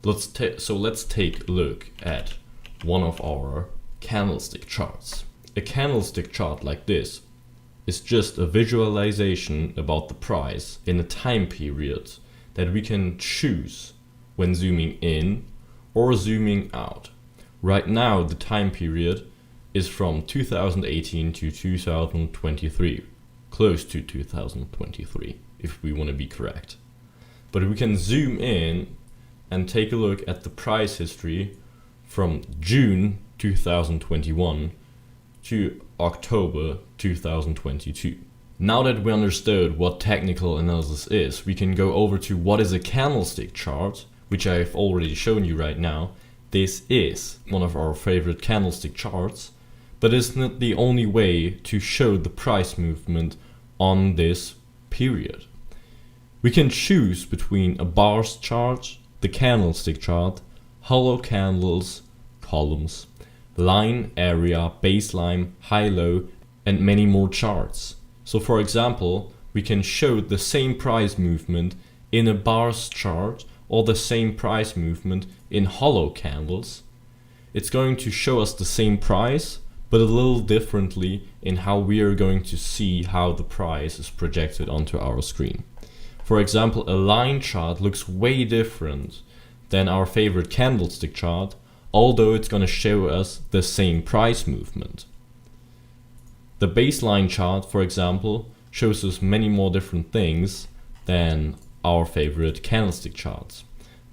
let's take a look at one of our candlestick charts. A candlestick chart like this is just a visualization about the price in a time period that we can choose when zooming in or zooming out. Right now the time period is from 2018 to 2023, close to 2023 if we want to be correct. But we can zoom in and take a look at the price history from June 2021 to October 2022. Now that we understood what technical analysis is, we can go over to what is a candlestick chart, which I've already shown you right now. This is one of our favorite candlestick charts, but it's not the only way to show the price movement on this period. We can choose between a bars chart, the candlestick chart, hollow candles, columns, line, area, baseline, high-low, and many more charts. So for example, we can show the same price movement in a bars chart or the same price movement in hollow candles. It's going to show us the same price, but a little differently in how we are going to see how the price is projected onto our screen. For example, a line chart looks way different than our favorite candlestick chart, although it's going to show us the same price movement. The baseline chart, for example, shows us many more different things than our favorite candlestick charts.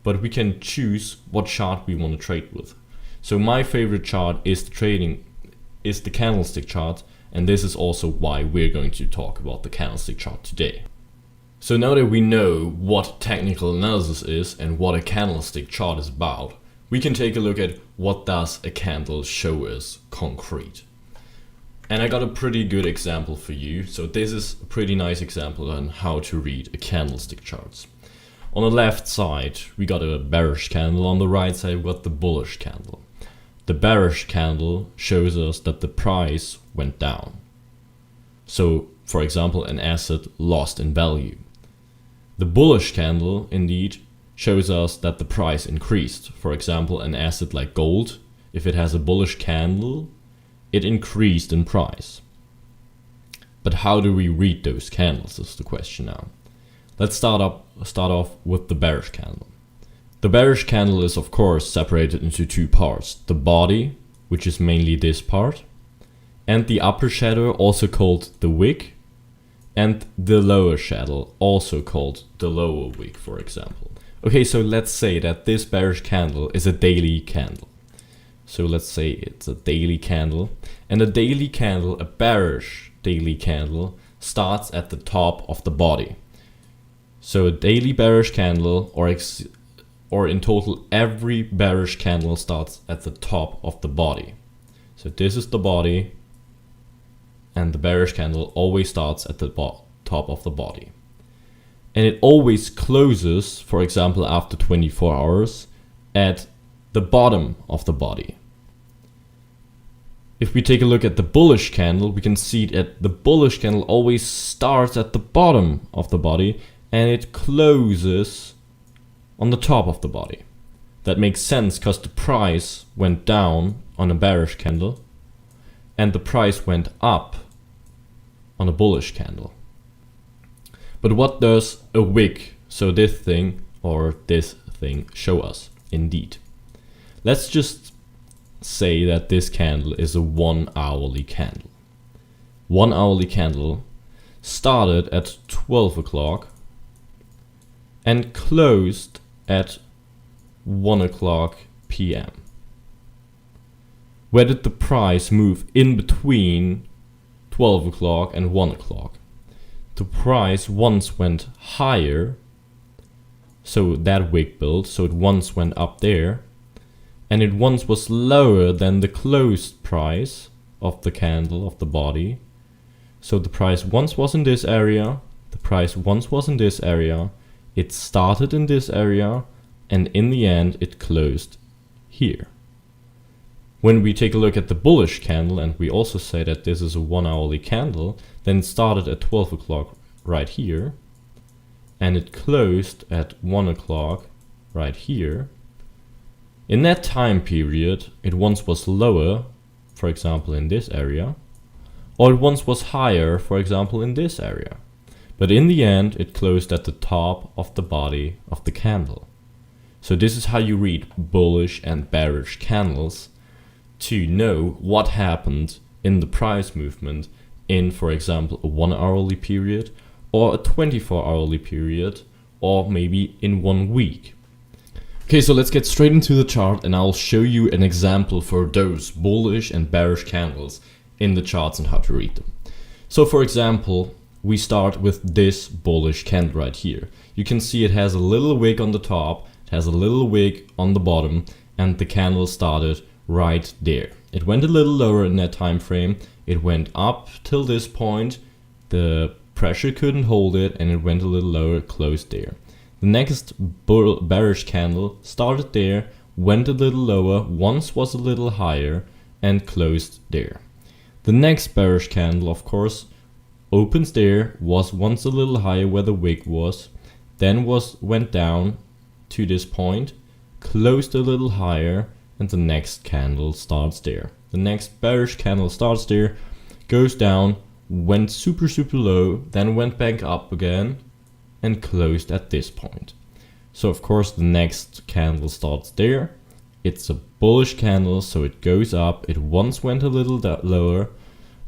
But we can choose what chart we want to trade with. So my favorite chart is the candlestick chart, and this is also why we're going to talk about the candlestick chart today. So now that we know what technical analysis is and what a candlestick chart is about, we can take a look at what does a candle show us concrete. And I got a pretty good example for you. So this is a pretty nice example on how to read a candlestick charts. On the left side, we got a bearish candle. On the right side, we got the bullish candle. The bearish candle shows us that the price went down. So, for example, an asset lost in value. The bullish candle, indeed, shows us that the price increased. For example, an asset like gold, if it has a bullish candle, it increased in price. But how do we read those candles is the question now. Let's start off with the bearish candle. The bearish candle is of course separated into two parts. The body, which is mainly this part, and the upper shadow, also called the wick, and the lower shadow, also called the lower wick, for example. Okay, so let's say that this bearish candle is a daily candle. So let's say it's a daily candle, and a daily candle, a bearish daily candle, starts at the top of the body. So a daily bearish candle, or in total every bearish candle, starts at the top of the body. So this is the body, and the bearish candle always starts at the top of the body. And it always closes, for example, after 24 hours, at the bottom of the body. If we take a look at the bullish candle, we can see that the bullish candle always starts at the bottom of the body and it closes on the top of the body. That makes sense because the price went down on a bearish candle and the price went up on a bullish candle. But what does a wick, so this thing or this thing, show us indeed? Let's just say that this candle is a 1 hourly candle. 1 hourly candle started at 12 o'clock and closed at 1 o'clock p.m. Where did the price move in between 12 o'clock and 1 o'clock? The price once went higher, so that wick built, so it once went up there, and it once was lower than the closed price of the candle, of the body. So the price once was in this area, the price once was in this area, it started in this area, and in the end it closed here. When we take a look at the bullish candle, and we also say that this is a 1 hourly candle, then it started at 12 o'clock right here, and it closed at 1 o'clock right here. In that time period, it once was lower, for example in this area, or it once was higher, for example in this area. But in the end, it closed at the top of the body of the candle. So this is how you read bullish and bearish candles to know what happened in the price movement in, for example, a 1 hourly period or a 24 hourly period, or maybe in 1 week. Okay, so let's get straight into the chart and I'll show you an example for those bullish and bearish candles in the charts and how to read them. So for example, we start with this bullish candle right here. You can see it has a little wick on the top, it has a little wick on the bottom, and the candle started right there. It went a little lower in that time frame. It went up till this point, the pressure couldn't hold it, and it went a little lower, closed there. The next bearish candle started there, went a little lower, once was a little higher, and closed there. The next bearish candle, of course, opens there, was once a little higher where the wick was, then went down to this point, closed a little higher, and the next candle starts there. The next bearish candle starts there, goes down, went super low, then went back up again, and closed at this point. So of course the next candle starts there. It's a bullish candle, so it goes up. It once went a little lower,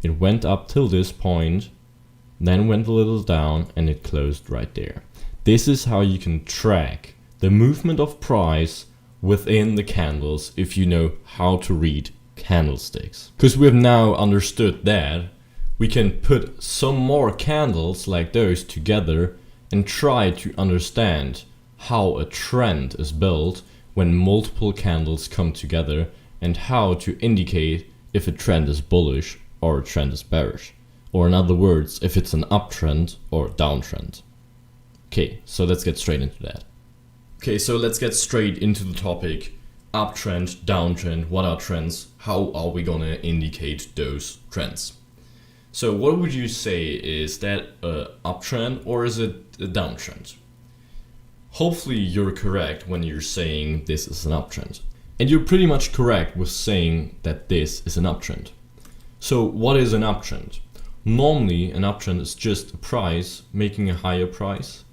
it went up till this point, then went a little down, and it closed right there. This is how you can track the movement of price within the candles if you know how to read candlesticks. Because we have now understood that, we can put some more candles like those together and try to understand how a trend is built when multiple candles come together, and how to indicate if a trend is bullish or a trend is bearish, or in other words, if it's an uptrend or downtrend. Okay, so let's get straight into that. Okay, so let's get straight into the topic. Uptrend, downtrend, what are trends? How are we gonna indicate those trends? So what would you say, is that an uptrend or is it a downtrend? Hopefully you're correct when you're saying this is an uptrend. And you're pretty much correct with saying that this is an uptrend. So what is an uptrend? Normally an uptrend is just a price making a higher price.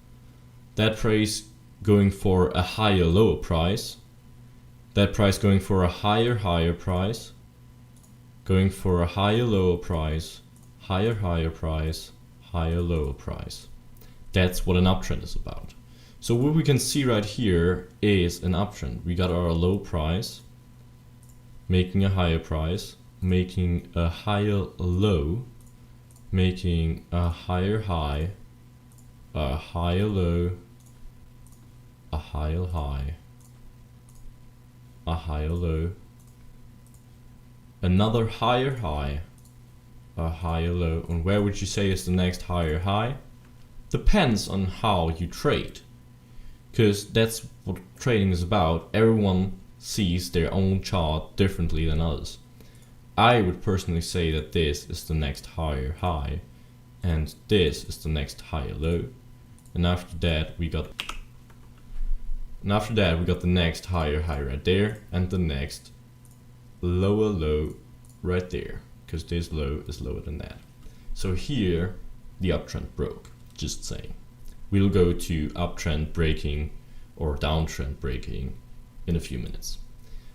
That price going for a higher lower price. That price going for a higher price. Going for a higher lower price. Higher price, higher lower price. That's what an uptrend is about. So what we can see right here is an uptrend. We got our low price, making a higher price, making a higher low, making a higher high, a higher low, a higher high, a higher low, another higher high, a higher low. And where would you say is the next higher high? Depends on how you trade, because that's what trading is about. Everyone sees their own chart differently than others. I would personally say that this is the next higher high, and this is the next higher low, and after that we got the next higher high right there, and the next lower low right there, because this low is lower than that. So here the uptrend broke, just saying. We'll go to uptrend breaking or downtrend breaking in a few minutes.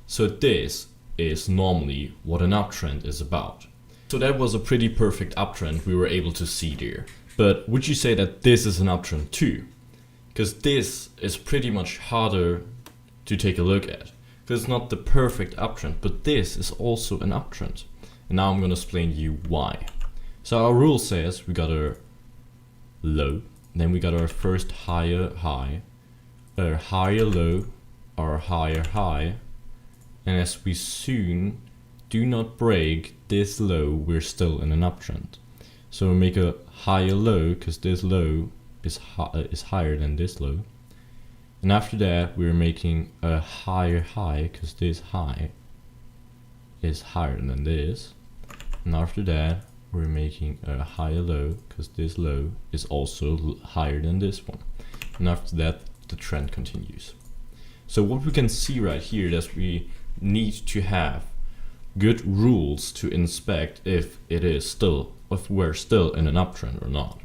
So this is normally what an uptrend is about. So that was a pretty perfect uptrend we were able to see there. But would you say that this is an uptrend too? Because this is pretty much harder to take a look at, because it's not the perfect uptrend, but this is also an uptrend. And now I'm going to explain to you why. So our rule says we got our low, then we got our first higher high, our higher low, our higher high, and as we soon do not break this low, we're still in an uptrend. So we make a higher low, because this low is higher than this low, and after that we're making a higher high, because this high is higher than this. And after that we're making a higher low, because this low is also higher than this one. And after that the trend continues. So what we can see right here is we need to have good rules to inspect if we're still in an uptrend or not.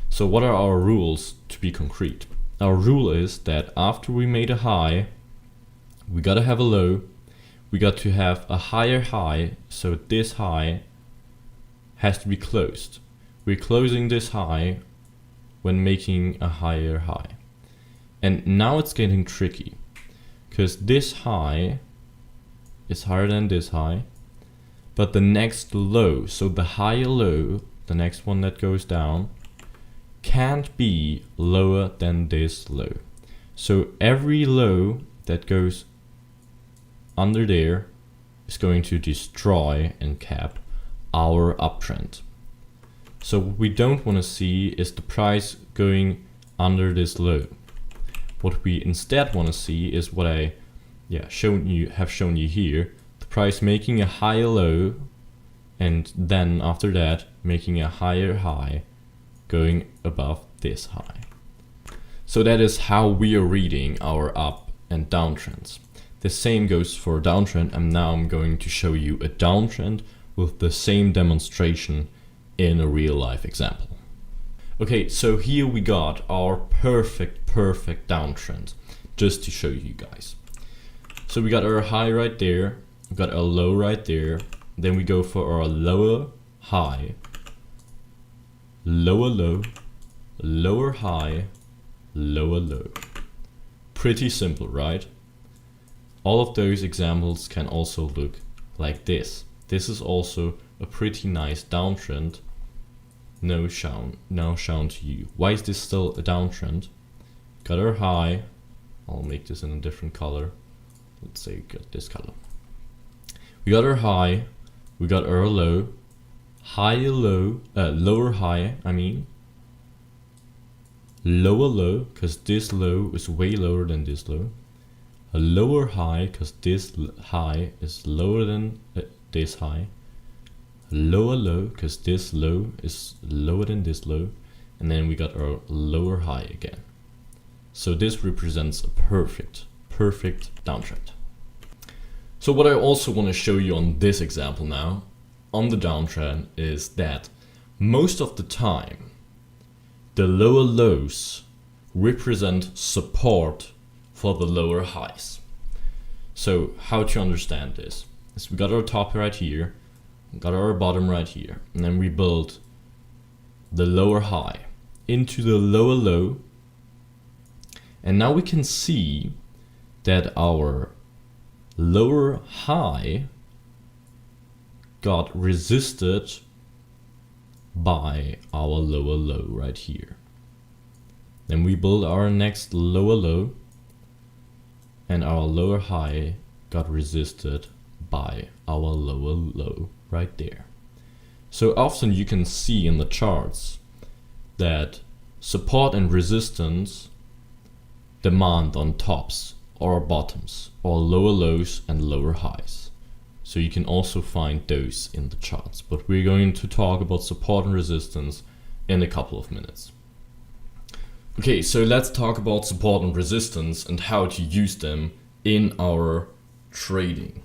So what are our rules to be concrete? Our rule is that after we made a high, we gotta have a low, we got to have a higher high, so this high has to be closed. We're closing this high when making a higher high. And now it's getting tricky, because this high is higher than this high, but the next low, so the higher low, the next one that goes down, can't be lower than this low. So every low that goes under there is going to destroy and cap our uptrend. So what we don't want to see is the price going under this low. What we instead want to see is what I have shown you here, the price making a higher low and then after that making a higher high going above this high. So that is how we are reading our up and downtrends. The same goes for a downtrend, and now I'm going to show you a downtrend with the same demonstration in a real life example. Okay, so here we got our perfect downtrend, just to show you guys. So we got our high right there, we got our low right there, then we go for our lower high, lower low, lower high, lower low. Pretty simple, right? All of those examples can also look like this. This is also a pretty nice downtrend. Now shown to you. Why is this still a downtrend? Got our high. I'll make this in a different color. Let's say got this color. We got our high. We got our low. Higher low, lower high, lower low, because this low is way lower than this low. A lower high, because this high is lower than this high. A lower low, because this low is lower than this low. And then we got our lower high again. So this represents a perfect downtrend. So what I also want to show you on this example now, on the downtrend, is that most of the time, the lower lows represent support for the lower highs. So how to understand this is we got our top right here, got our bottom right here, and then we build the lower high into the lower low, and now we can see that our lower high got resisted by our lower low right here. Then we build our next lower low, and our lower high got resisted by our lower low right there. So often you can see in the charts that support and resistance demand on tops or bottoms, or lower lows and lower highs. So you can also find those in the charts, but we're going to talk about support and resistance in a couple of minutes. Okay, so let's talk about support and resistance and how to use them in our trading.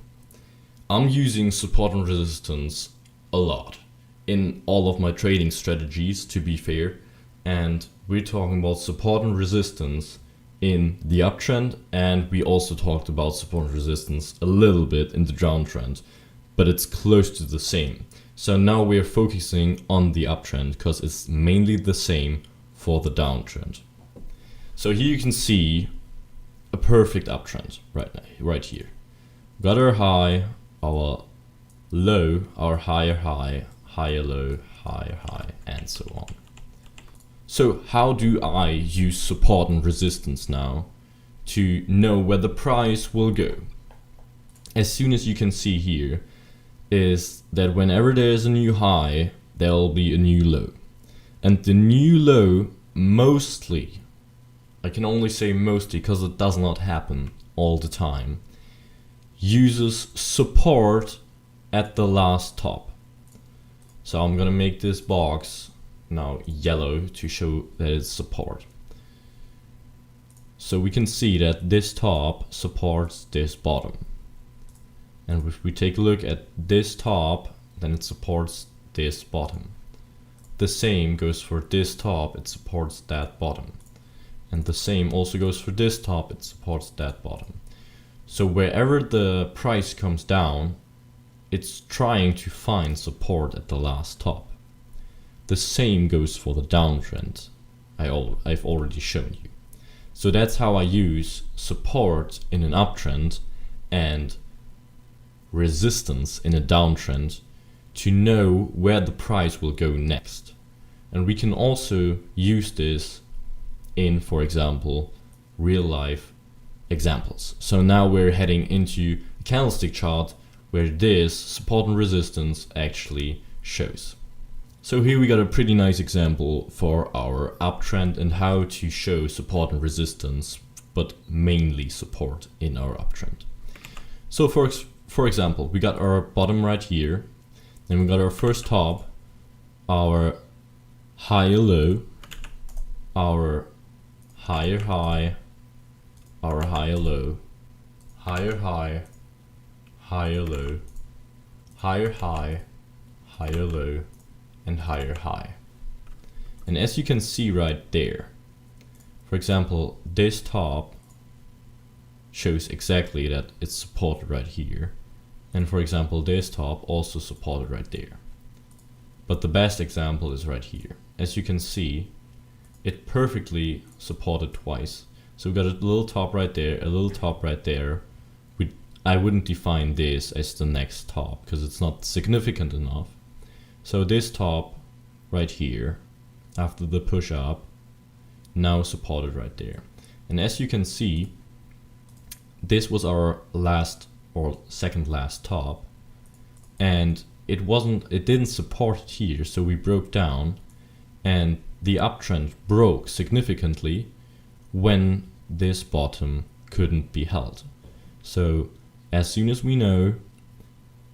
I'm using support and resistance a lot in all of my trading strategies, to be fair, and we're talking about support and resistance in the uptrend, and we also talked about support and resistance a little bit in the downtrend, but it's close to the same. So now we're focusing on the uptrend because it's mainly the same for the downtrend. So here you can see a perfect uptrend right here. Got our high, our low, our higher high, higher low, higher high, and so on. So how do I use support and resistance now to know where the price will go? As soon as you can see here is that whenever there's a new high, there'll be a new low. And the new low mostly, I can only say mostly because it does not happen all the time, uses support at the last top. So I'm gonna make this box now yellow to show that it's support. So we can see that this top supports this bottom. And if we take a look at this top, then it supports this bottom. The same goes for this top, it supports that bottom. And the same also goes for this top, it supports that bottom. So wherever the price comes down, it's trying to find support at the last top. The same goes for the downtrend I've already shown you. So that's how I use support in an uptrend and resistance in a downtrend to know where the price will go next. And we can also use this in, for example, real life examples. So now we're heading into a candlestick chart where this support and resistance actually shows. So here we got a pretty nice example for our uptrend and how to show support and resistance, but mainly support in our uptrend. So for example, we got our bottom right here, then we got our first top, our higher low, our higher high, our higher low, higher high, higher low, higher high, higher low, and higher high. And as you can see right there, for example, this top shows exactly that it's supported right here. And for example, this top also supported right there. But the best example is right here. As you can see, it perfectly supported twice. So we got a little top right there, a little top right there. I wouldn't define this as the next top because it's not significant enough. So this top right here, after the push up, now supported right there. And as you can see, this was our last or second last top, and it didn't support it here, so we broke down, and the uptrend broke significantly when this bottom couldn't be held. So as soon as we know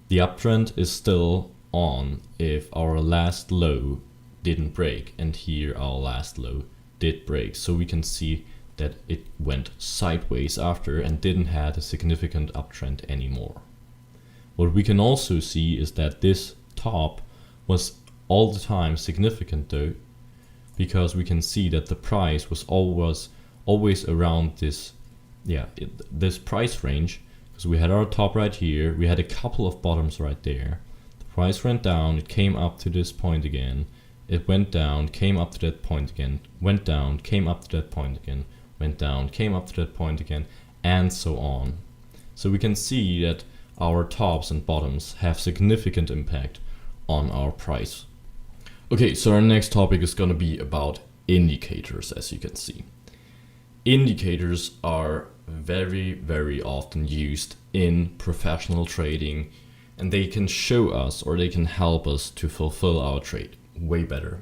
the uptrend is still on if our last low didn't break, and here our last low did break, so we can see that it went sideways after and didn't have a significant uptrend anymore. What we can also see is that this top was all the time significant though, because we can see that the price was always around this this price range, because we had our top right here, we had a couple of bottoms right there. The price went down, it came up to this point again, it went down, came up to that point again, went down, came up to that point again, went down, came up to that point again, and so on. So we can see that our tops and bottoms have significant impact on our price. Okay, so our next topic is going to be about indicators, as you can see. Indicators are very, very often used in professional trading, and they can show us or they can help us to fulfill our trade way better.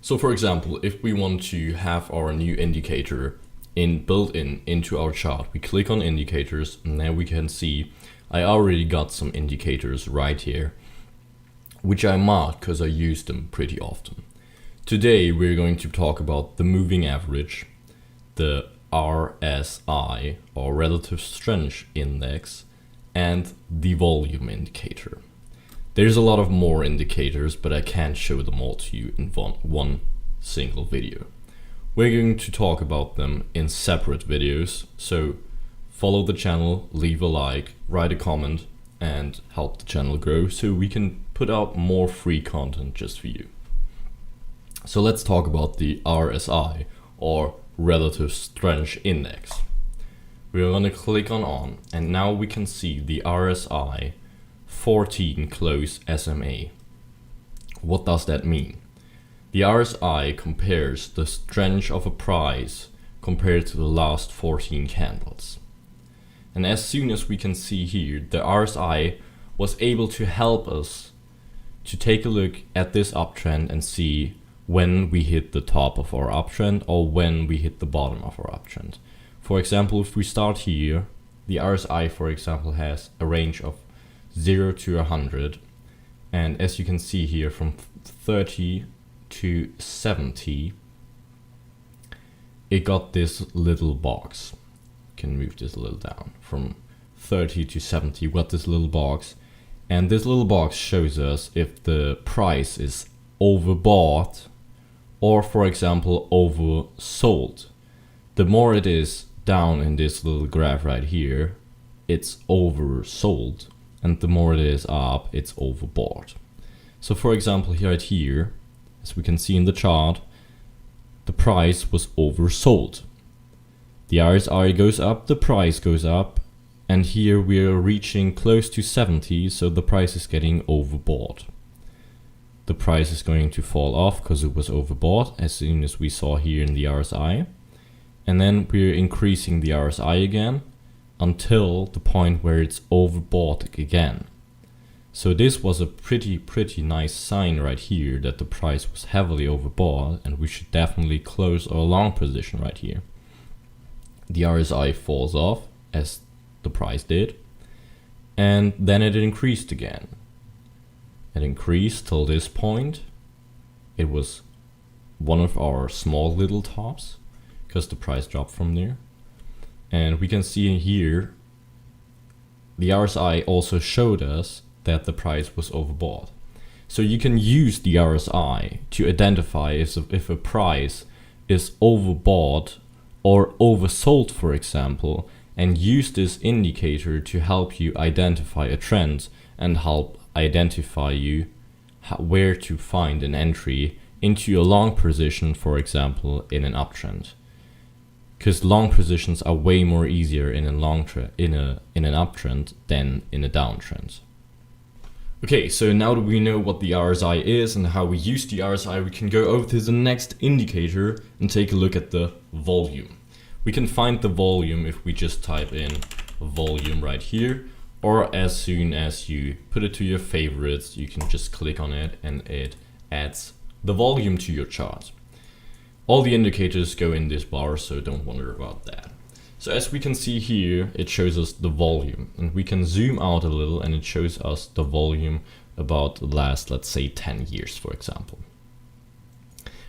So for example, if we want to have our new indicator built into our chart, we click on indicators, and now we can see I already got some indicators right here, which I marked because I use them pretty often. Today we're going to talk about the moving average, the RSI or relative strength index, and the volume indicator. There's a lot of more indicators, but I can't show them all to you in one single video. We're going to talk about them in separate videos, so follow the channel, leave a like, write a comment, and help the channel grow so we can put out more free content just for you. So let's talk about the RSI or relative strength index. We're going to click on, and now we can see the RSI 14 close SMA. What does that mean? The RSI compares the strength of a price compared to the last 14 candles. And as soon as we can see here, the RSI was able to help us to take a look at this uptrend and see when we hit the top of our uptrend or when we hit the bottom of our uptrend. For example, if we start here, the RSI, for example, has a range of 0 to 100, and as you can see here, from 30 to 70, it got this little box. Can move this a little down from 30 to 70. We got this little box, and this little box shows us if the price is overbought or, for example, oversold. The more it is down in this little graph right here, it's oversold, and the more it is up, it's overbought. So for example, right here, as we can see in the chart, the price was oversold. The RSI goes up, the price goes up, and here we are reaching close to 70, so the price is getting overbought. The price is going to fall off because it was overbought as soon as we saw here in the RSI. And then we're increasing the RSI again until the point where it's overbought again. So this was a pretty nice sign right here that the price was heavily overbought, and we should definitely close our long position right here. The RSI falls off as the price did, and then it increased again. It increased till this point. It was one of our small little tops because the price dropped from there. And we can see here the RSI also showed us that the price was overbought. So you can use the RSI to identify if a price is overbought or oversold, for example, and use this indicator to help you identify a trend and help identify you where to find an entry into a long position, for example, in an uptrend. Because long positions are way more easier in an uptrend than in a downtrend. Okay, so now that we know what the RSI is and how we use the RSI, we can go over to the next indicator and take a look at the volume. We can find the volume if we just type in volume right here, or as soon as you put it to your favorites, you can just click on it and it adds the volume to your chart. All the indicators go in this bar, so don't wonder about that. So as we can see here, it shows us the volume, and we can zoom out a little and it shows us the volume about the last, let's say, 10 years, for example.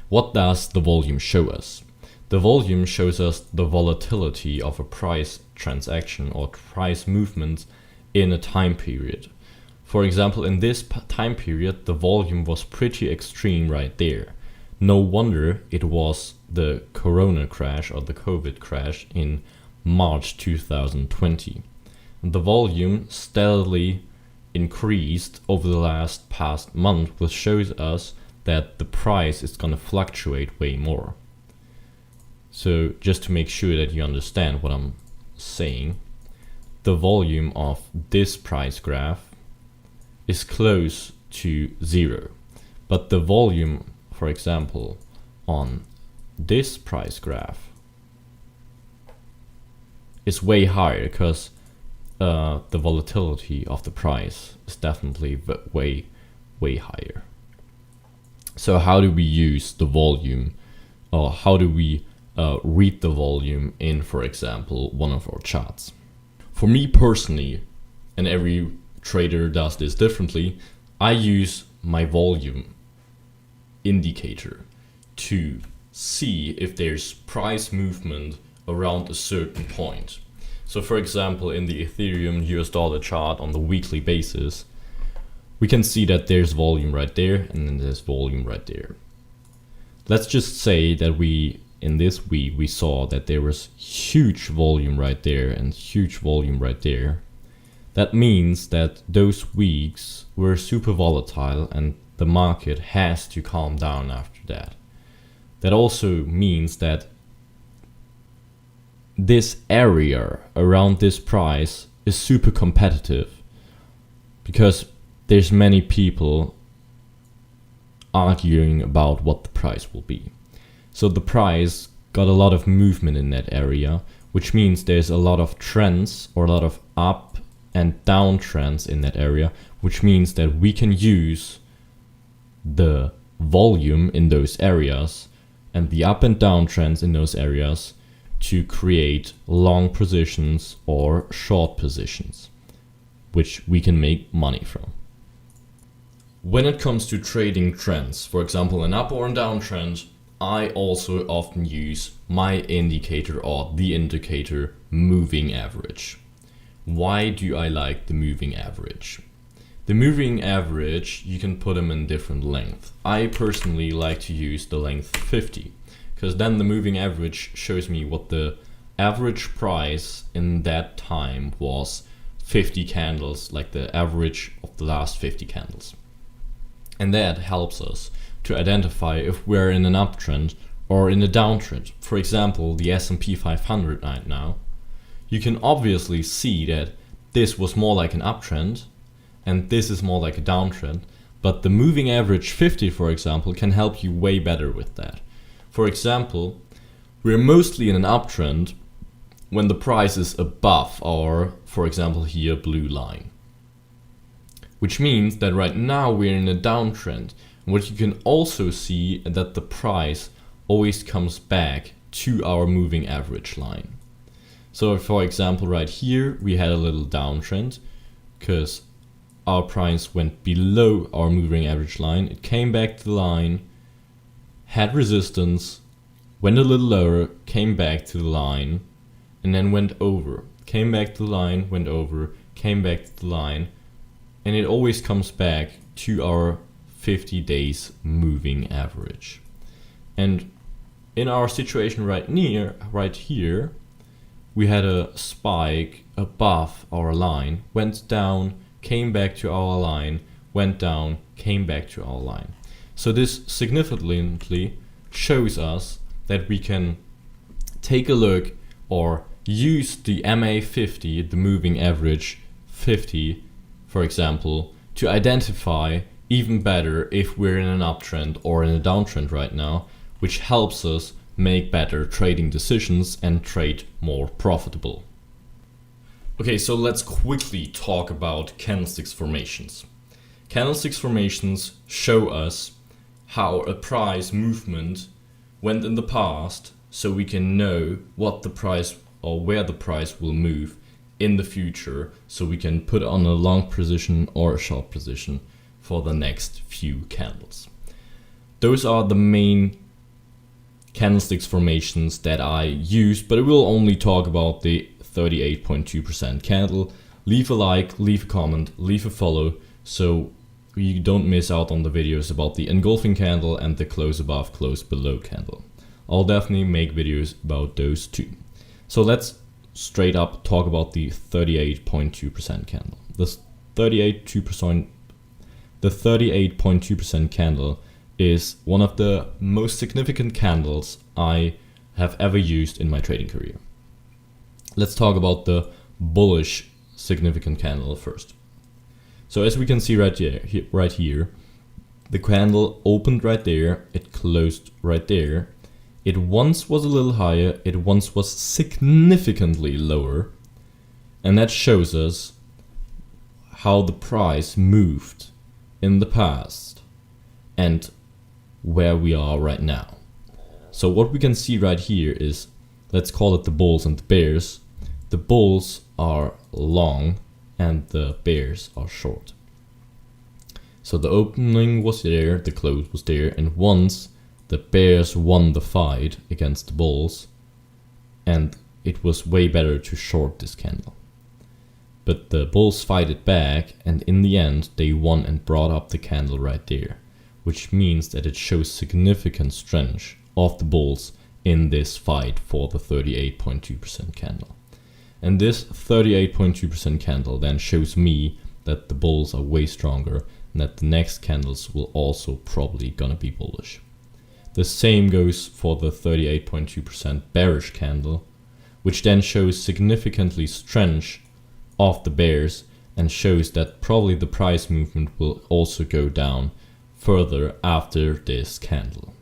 What does the volume show us? The volume shows us the volatility of a price transaction or price movement in a time period. For example, in this time period, the volume was pretty extreme right there. No wonder it was the Corona crash or the COVID crash in March 2020. The volume steadily increased over the past month, which shows us that the price is going to fluctuate way more. So just to make sure that you understand what I'm saying, the volume of this price graph is close to 0, but the volume, for example, on this price graph is way higher because the volatility of the price is definitely way higher. So how do we use the volume, or how do we read the volume in, for example, one of our charts? For me personally, and every trader does this differently, I use my volume indicator to see if there's price movement around a certain point. So for example, in the Ethereum US dollar chart on the weekly basis, we can see that there's volume right there and then there's volume right there. Let's just say that in this week we saw that there was huge volume right there and huge volume right there. That means that those weeks were super volatile and the market has to calm down after that. That also means that this area around this price is super competitive because there's many people arguing about what the price will be. So the price got a lot of movement in that area, which means there's a lot of trends or a lot of up and down trends in that area, which means that we can use the volume in those areas and the up and down trends in those areas to create long positions or short positions, which we can make money from. When it comes to trading trends, for example, an up or a down trend, I also often use my indicator or the indicator moving average. Why do I like the moving average? The moving average, you can put them in different lengths. I personally like to use the length 50, because then the moving average shows me what the average price in that time was 50 candles, like the average of the last 50 candles. And that helps us to identify if we're in an uptrend or in a downtrend. For example, the S&P 500 right now, you can obviously see that this was more like an uptrend and this is more like a downtrend, but the moving average 50, for example, can help you way better with that. For example, we're mostly in an uptrend when the price is above our, for example here, blue line. Which means that right now we're in a downtrend. And what you can also see is that the price always comes back to our moving average line. So for example right here we had a little downtrend because our price went below our moving average line. It came back to the line, had resistance, went a little lower, came back to the line, and then went over. Came back to the line, went over, came back to the line, and it always comes back to our 50 days moving average. And in our situation right here, we had a spike above our line, went down, came back to our line, went down, came back to our line. So this significantly shows us that we can take a look or use the MA50, the moving average 50, for example, to identify even better if we're in an uptrend or in a downtrend right now, which helps us make better trading decisions and trade more profitable. Okay, so let's quickly talk about candlesticks formations. Candlesticks formations show us how a price movement went in the past, so we can know what the price or where the price will move in the future, so we can put on a long position or a short position for the next few candles. Those are the main candlesticks formations that I use, but I will only talk about the 38.2% candle. Leave a like, leave a comment, leave a follow, so you don't miss out on the videos about the engulfing candle and the close above, close below candle. I'll definitely make videos about those too. So let's straight up talk about the 38.2% candle. This 38.2% candle is one of the most significant candles I have ever used in my trading career. Let's talk about the bullish significant candle first. So as we can see right here, the candle opened right there, it closed right there. It once was a little higher, it once was significantly lower, and that shows us how the price moved in the past and where we are right now. So what we can see right here is, let's call it the bulls and the bears. The bulls are long and the bears are short. So the opening was there, the close was there, and once the bears won the fight against the bulls, and it was way better to short this candle. But the bulls fighted back, and in the end they won and brought up the candle right there, which means that it shows significant strength of the bulls in this fight for the 38.2% candle. And this 38.2% candle then shows me that the bulls are way stronger and that the next candles will also probably gonna be bullish. The same goes for the 38.2% bearish candle, which then shows significantly strength of the bears and shows that probably the price movement will also go down further after this candle.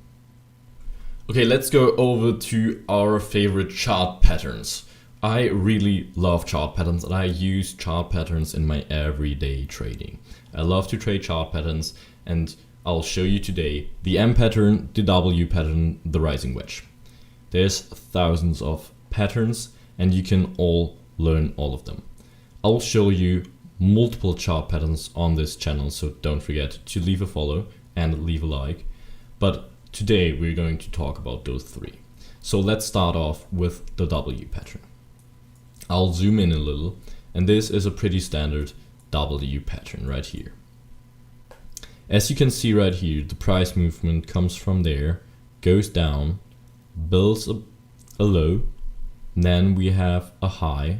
Okay, let's go over to our favorite chart patterns. I really love chart patterns and I use chart patterns in my everyday trading. I love to trade chart patterns, and I'll show you today the M pattern, the W pattern, the rising wedge. There's thousands of patterns and you can all learn all of them. I'll show you multiple chart patterns on this channel, so don't forget to leave a follow and leave a like. But today we're going to talk about those three. So let's start off with the W pattern. I'll zoom in a little, and this is a pretty standard W pattern right here. As you can see right here, the price movement comes from there, goes down, builds a low, then we have a high,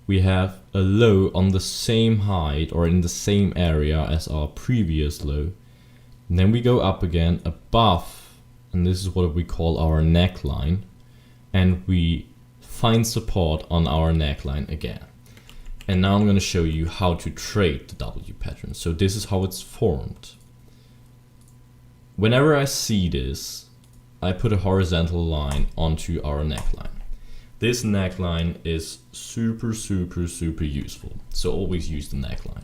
we have a low on the same height or in the same area as our previous low, and then we go up again above, and this is what we call our neckline, and we find support on our neckline again. And now I'm going to show you how to trade the W pattern. So this is how it's formed. Whenever I see this, I put a horizontal line onto our neckline. This neckline is super useful. So always use the neckline.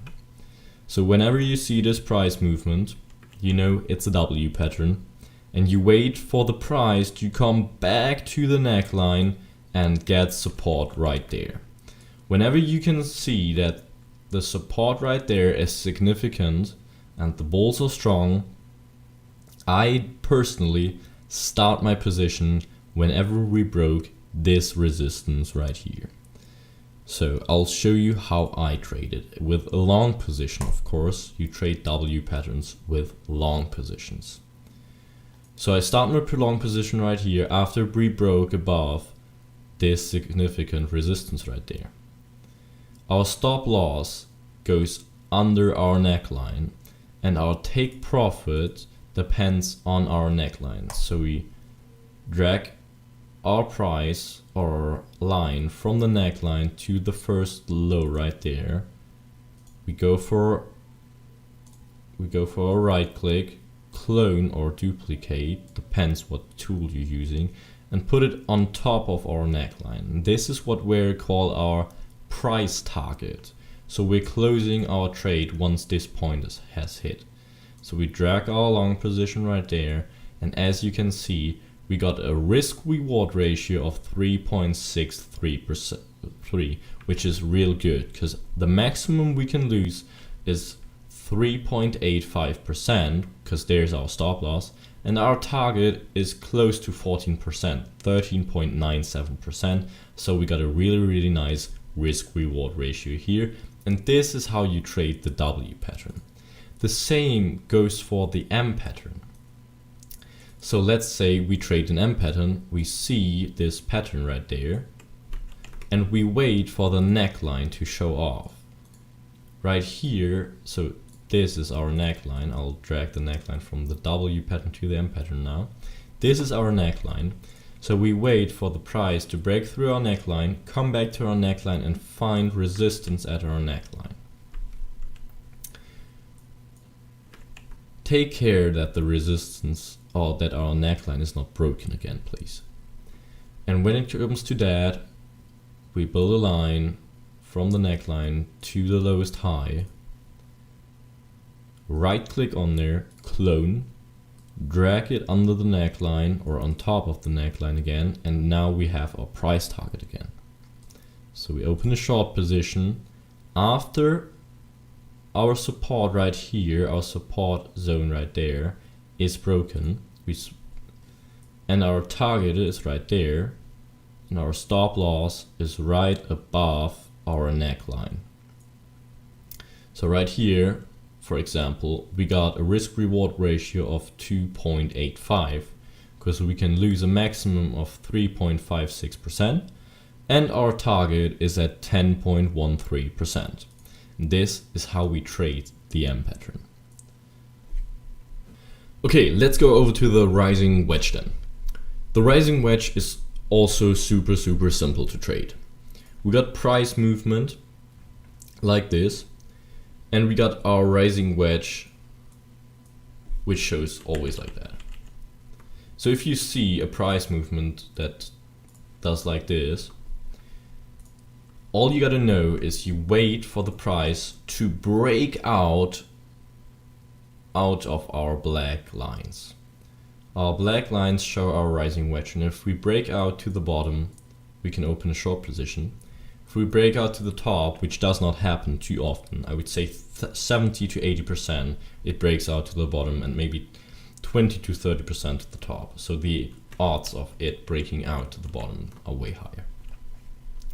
So whenever you see this price movement, you know it's a W pattern, and you wait for the price to come back to the neckline and get support right there. Whenever you can see that the support right there is significant and the bulls are strong, I personally start my position whenever we broke this resistance right here. So I'll show you how I trade it with a long position. Of course, you trade W patterns with long positions. So I start my long position right here after we broke above this significant resistance right there. Our stop loss goes under our neckline, and our take profit depends on our neckline. So we drag our price or line from the neckline to the first low right there. We go for a right click, clone or duplicate, depends what tool you're using, and put it on top of our neckline. And this is what we call our price target. So we're closing our trade once this point has hit. So we drag our long position right there, and as you can see, we got a risk reward ratio of 3.63%, which is real good, because the maximum we can lose is 3.85%, because there's our stop loss, and our target is close to 14%, 13.97%. So we got a really nice risk reward ratio here, and this is how you trade the W pattern. The same goes for the M pattern. So let's say we trade an M pattern, we see this pattern right there, and we wait for the neckline to show off. Right here, so this is our neckline. I'll drag the neckline from the W pattern to the M pattern now. This is our neckline. So we wait for the price to break through our neckline, come back to our neckline, and find resistance at our neckline. Take care that the resistance or that our neckline is not broken again, please. And when it comes to that, we build a line from the neckline to the lowest high, right click on there, clone, drag it under the neckline or on top of the neckline again, and now we have our price target again. So we open a short position after our support right here, our support zone right there is broken, and our target is right there, and our stop loss is right above our neckline. So right here, for example, we got a risk reward ratio of 2.85, because we can lose a maximum of 3.56%, and our target is at 10.13%. This is how we trade the M pattern. Okay, let's go over to the rising wedge then. The rising wedge is also super simple to trade. We got price movement like this, and we got our rising wedge, which shows always like that. So if you see a price movement that does like this, all you gotta know is you wait for the price to break out of our black lines. Our black lines show our rising wedge, and if we break out to the bottom, we can open a short position. If we break out to the top, which does not happen too often, I would say 70 to 80%, it breaks out to the bottom, and maybe 20 to 30% at the top. So the odds of it breaking out to the bottom are way higher.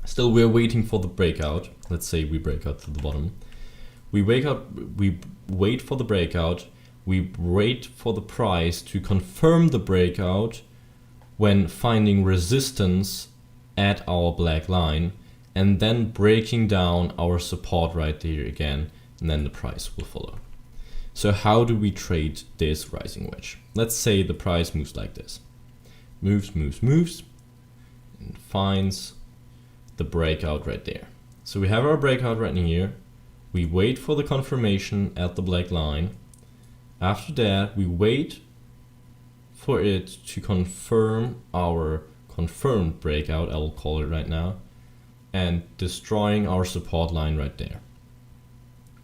Still, we're waiting for the breakout. Let's say we break out to the bottom. We wait for the breakout. We wait for the price to confirm the breakout when finding resistance at our black line, and then breaking down our support right there again, and then the price will follow. So how do we trade this rising wedge? Let's say the price moves like this. Moves, and finds the breakout right there. So we have our breakout right here. We wait for the confirmation at the black line. After that, we wait for it to confirm our confirmed breakout, I will call it right now, and destroying our support line right there.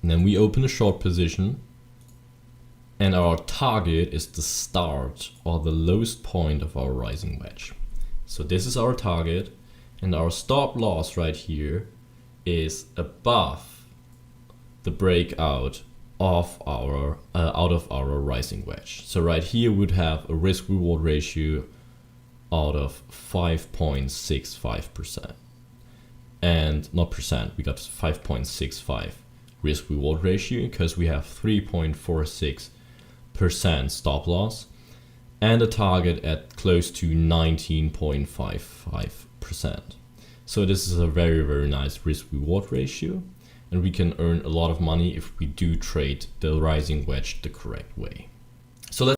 And then we open a short position, and our target is the start or the lowest point of our rising wedge. So this is our target, and our stop loss right here is above the breakout of our out of our rising wedge. So right here would have a risk reward ratio out of 5.65%, and not percent, we got 5.65 risk reward ratio because we have 3.46% stop loss and a target at close to 19.55%. So this is a very, very nice risk reward ratio, and we can earn a lot of money if we do trade the rising wedge the correct way.